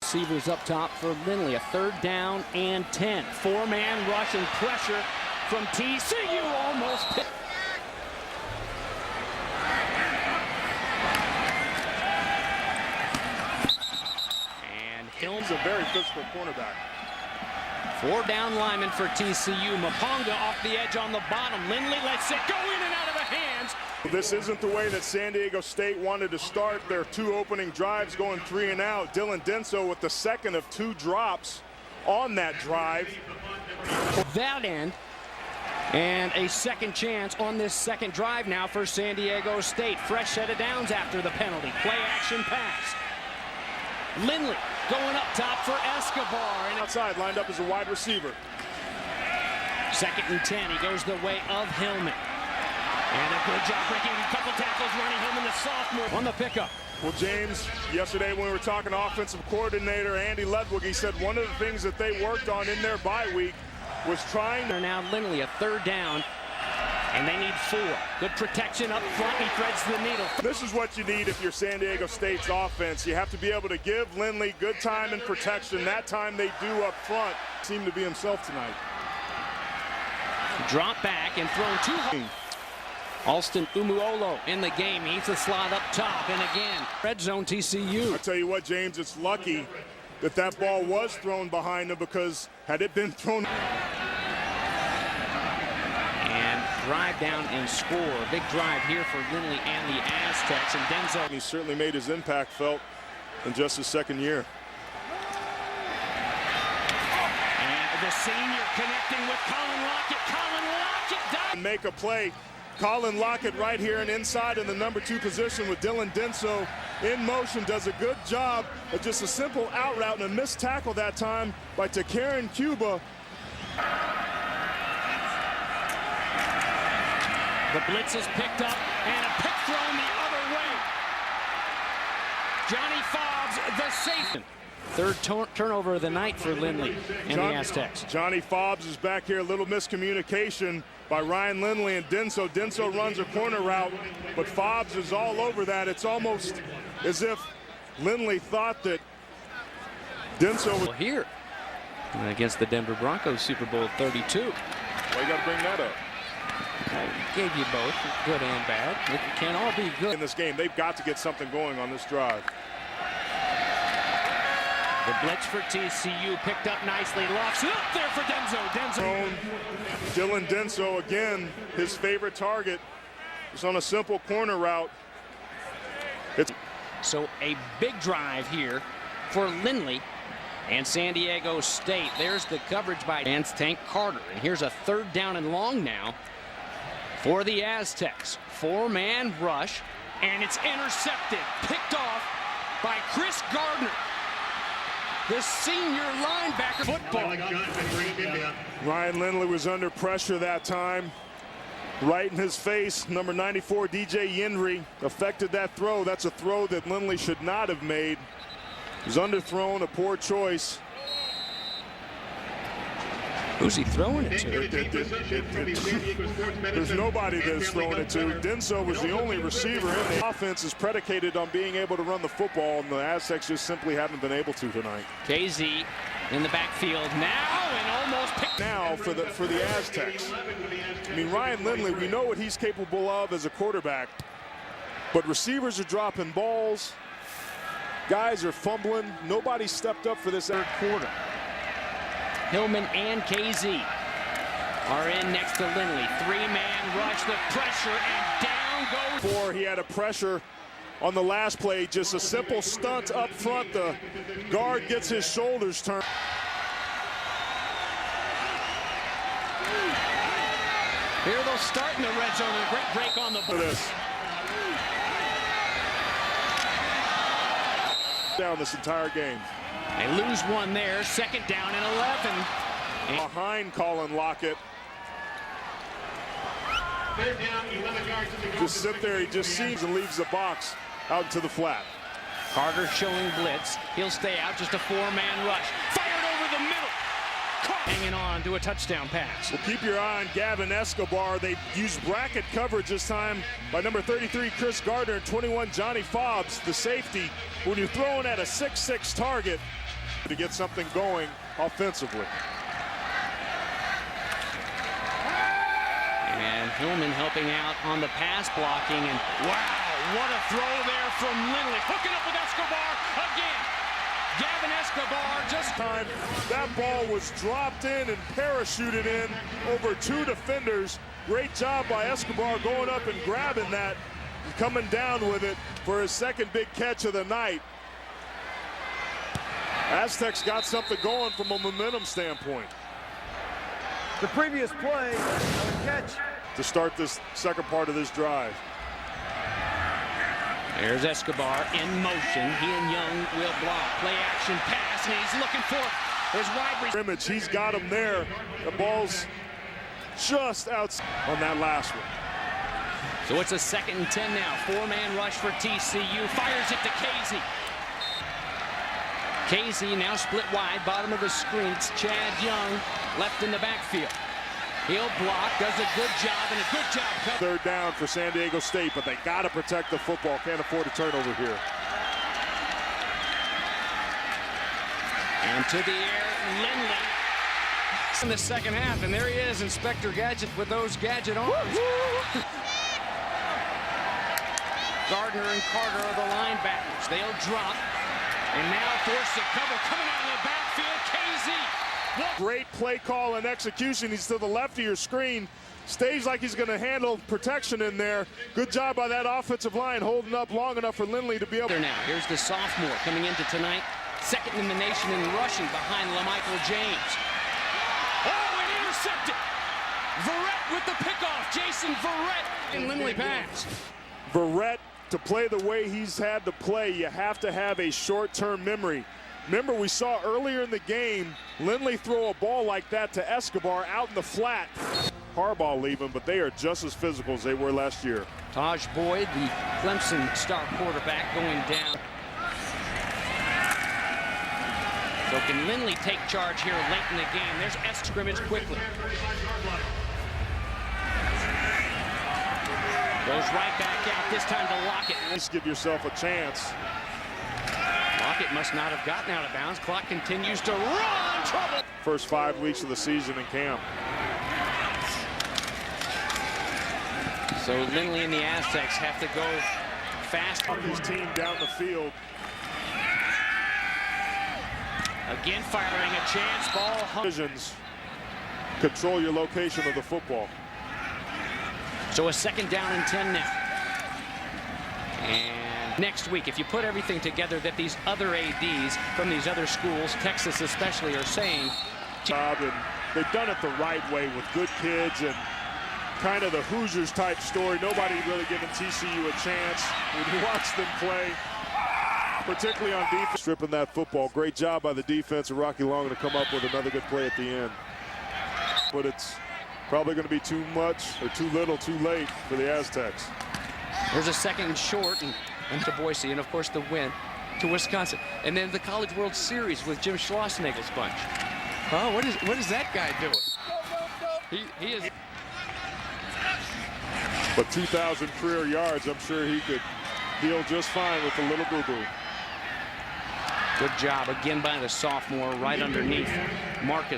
Receivers up top for Lindley. A 3rd down and 10. 4-man rush and pressure from TCU. Almost picked. And Hill's a very physical cornerback. 4-down lineman for TCU. Maponga off the edge on the bottom. Lindley lets it go in and out of the hands. This isn't the way that San Diego State wanted to start their 2 opening drives, going 3 and out. Dylan Denso with the second of 2 drops on that drive. That end. And a second chance on this second drive now for San Diego State. Fresh set of downs after the penalty. Play action pass. Lindley going up top for Escobar. And outside, lined up as a wide receiver. 2nd and 10. He goes the way of Hillman. And a good job breaking a couple tackles. Ronnie Hillman, the sophomore, on the pickup. Well, James, yesterday when we were talking offensive coordinator Andy Ludwig, he said one of the things that they worked on in their bye week was trying. They're now Lindley, a 3rd down, and they need 4. Good protection up front. He threads the needle. This is what you need if you're San Diego State's offense. You have to be able to give Lindley good time and protection. That time they do up front. Seemed to be himself tonight. Drop back and thrown too high. Alston Umuolo in the game. He's a slot up top, and again, red zone TCU. I tell you what, James, it's lucky that that ball was thrown behind him, because had it been thrown. And drive down and score. Big drive here for Lindley and the Aztecs, and Denso. He certainly made his impact felt in just his 2nd year. And the senior connecting with Colin Lockett. Colin Lockett down. Make a play. Colin Lockett right here and inside in the number 2 position with Dylan Denso in motion. Does a good job of just a simple out route and a missed tackle that time by Takaren Cuba. The blitz is picked up and a pick thrown the other way. Johnny Fobbs, the safety. 3rd turnover of the night for Lindley and the Aztecs. Johnny Fobbs is back here. A little miscommunication by Ryan Lindley and Denso. Denso runs a corner route, but Fobbs is all over that. It's almost as if Lindley thought that Denso was here against the Denver Broncos, Super Bowl 32. Well, you got to bring that up. I gave you both, good and bad. It can't all be good in this game. They've got to get something going on this drive. The blitz for TCU picked up nicely. Lofts it up there for Denso. Dylan Denso again, his favorite target is on a simple corner route. So a big drive here for Lindley and San Diego State. There's the coverage by Tank Carter. And here's a 3rd down and long now for the Aztecs. 4-man rush, and it's intercepted. Picked off by Chris Gardner, the senior linebacker. Football. Ryan Lindley was under pressure that time. Right in his face, number 94, DJ Yenry, affected that throw. That's a throw that Lindley should not have made. He was underthrown, a poor choice. Who's he throwing it to? There's nobody that's throwing it to. Denso was the only receiver in the offense is predicated on being able to run the football, and the Aztecs just simply haven't been able to tonight. KZ in the backfield now and almost picked. Now for the Aztecs. I mean, Ryan Lindley, we know what he's capable of as a quarterback, but receivers are dropping balls. Guys are fumbling. Nobody stepped up for this 3rd quarter. Hillman and KZ are in next to Lindley. 3-man rush, the pressure, and down goes. Before he had a pressure on the last play, just a simple stunt up front. The guard gets his shoulders turned. Here they'll start in the red zone. A great break on the for this. Down this entire game. They lose one there. 2nd down and 11. Behind Colin Lockett. Just sit there. He just sees and leaves the box out into the flat. Carter showing blitz. He'll stay out. Just a 4-man rush. Fired over the middle. Caught. Hanging on to a touchdown pass. Well, keep your eye on Gavin Escobar. They used bracket coverage this time by number 33, Chris Gardner, and 21, Johnny Fobbs, the safety. When you're throwing at a 6'6" target, to get something going offensively. And Hillman helping out on the pass blocking, and wow, what a throw there from Lindley. Hooking up with Escobar again. Gavin Escobar just time. That ball was dropped in and parachuted in over two defenders. Great job by Escobar going up and grabbing that and coming down with it for his second big catch of the night. Aztecs got something going from a momentum standpoint. The previous play, catch. To start this second part of this drive. There's Escobar in motion. He and Young will block. Play action pass, and he's looking for his wide scrimmage. He's got him there. The ball's just out on that last one. So it's a 2nd and 10 now. 4-man rush for TCU. Fires it to Casey. Casey now split wide, bottom of the screen. It's Chad Young left in the backfield. He'll block, does a good job, and a good job. Third down for San Diego State, but they got to protect the football. Can't afford a turnover here. And to the air, Lindley in the second half, and there he is, Inspector Gadget with those Gadget arms. Gardner and Carter are the linebackers. They'll drop, and now forced to cover coming out of the backfield. KZ. Great play call and execution. He's to the left of your screen. Stays like he's going to handle protection in there. Good job by that offensive line holding up long enough for Lindley to be able. Now, here's the sophomore coming into tonight. 2nd in the nation in rushing behind LaMichael James. Oh, and intercepted. Verrett with the pickoff. Jason Verrett and Lindley pass. Verrett, to play the way he's had to play, you have to have a short-term memory. Remember, we saw earlier in the game, Lindley throw a ball like that to Escobar out in the flat. Harbaugh leaving, but they are just as physical as they were last year. Taj Boyd, the Clemson star quarterback, going down. So can Lindley take charge here late in the game? There's scrimmage quickly. Goes right back out, this time to Lockett. Just give yourself a chance. Lockett must not have gotten out of bounds. Clock continues to run. Trouble. First 5 weeks of the season in camp. So Lindley and the Aztecs have to go fast. Up his team down the field. Again firing a chance. Ball. Decisions control your location of the football. So a 2nd down and 10 now. And next week, if you put everything together that these other ADs from these other schools, Texas especially, are saying. And they've done it the right way with good kids and kind of the Hoosiers type story. Nobody really giving TCU a chance when you watch them play, particularly on defense. Stripping that football. Great job by the defense of Rocky Long to come up with another good play at the end. But it's probably going to be too much or too little too late for the Aztecs. There's a 2nd and short and to Boise, and of course the win to Wisconsin. And then the College World Series with Jim Schlossnagel's bunch. Oh, what is that guy doing? He is. But 2,000 career yards, I'm sure he could deal just fine with a little boo-boo. Good job again by the sophomore right underneath Marcus.